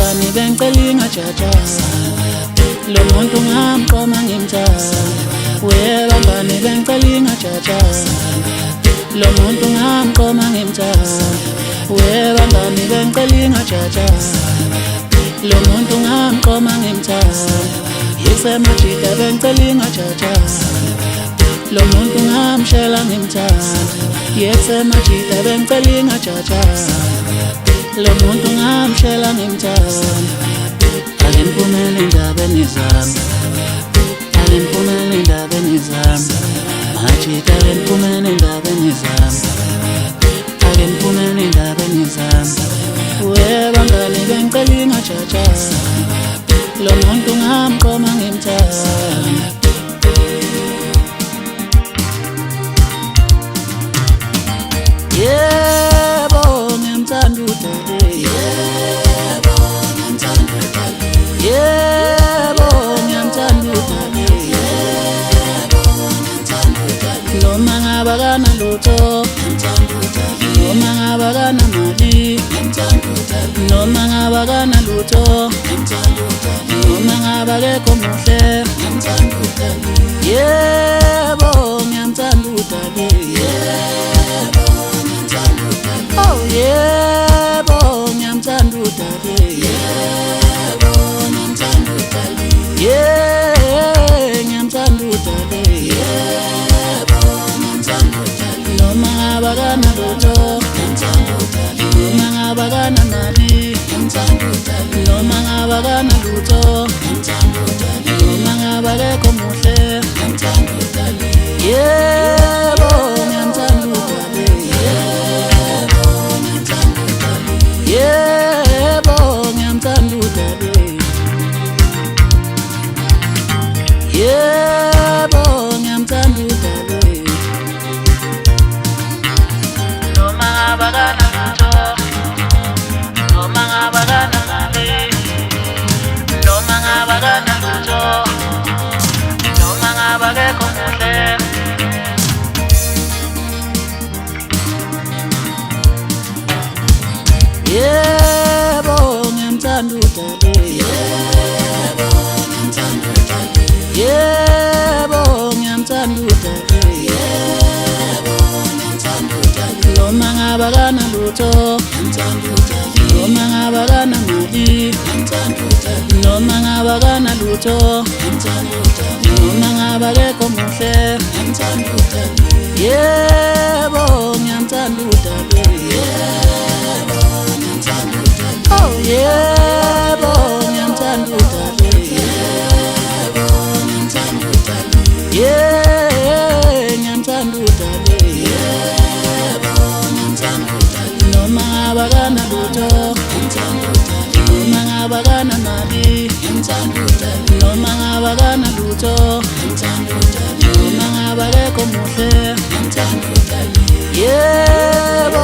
bangani bengicela ingajaja lo muntu ngamqoma ngimthanda bangani bengicela ingajaja lo muntu ngamqoma ngimthanda bangani bengicela ingajaja lo muntu ngamqoma ngimthanda yisemajida bengicela ingajaja lo muntu ngamshela ngimthanda yisemajida bengicela ingajaja lo muntu ngamshela ngimthanda akengiphumele endabeni zami akengiphumele endabeni zami majida akengiphumele endabeni zami akengiphumele endabeni zami bangani bengicela ingajaja lo muntu ngamqoma ngimthanda yebo ngiyamthanda udade yebo ngiyamthanda udade yebo ngiyamthanda udade yebo ngiyamthanda udade noma ngaba kana lutho ngiyamthanda udade noma ngaba kana mali ngiyamthanda udade noma ngaba kana lutho ngiyamthanda udade noma ngaba kekho muhle ngiyamthanda udade yebo ngiyamthanda udade yebo oh yebo ngiyamthanda udade yebo ngiyamthanda udade ngiyamthanda udade yebo ngiyamthanda udade noma ngaba kana lutho ngiyamthanda udade noma ngaba kana mali ngiyamthanda udade noma ngaba kana lutho ngiyamthanda udade noma ngaba kekho muhle ngiyamthanda udade yebo ngiyamthanda udade yebo ngiyamthanda udade yebo ngiyamthanda udade noma ngaba kana lutho noma ngaba kana mali noma ngaba kana lutho noma ngaba kekho muhle yebo ngiyamthanda udade yebo ngiyamthanda udade yebo ngiyamthanda udade yebo ngiyamthanda udade noma ngaba kana lutho ngiyamthanda udade noma ngaba kana mali ngiyamthanda udade noma ngaba kana lutho ngiyamthanda udade noma ngaba kekho muhle ngiyamthanda udade yebo ngiyamthanda udade oh yebo ngiyamthanda udade yebo ngiyamthanda udade ngiyamthanda udade yebo ngiyamthanda udade noma ngaba kana lutho ngiyamthanda udade noma ngaba kana mali ngiyamthanda udade noma ngaba kana lutho ngiyamthanda udade noma ngaba kekho muhle ngiyamthanda udade yebo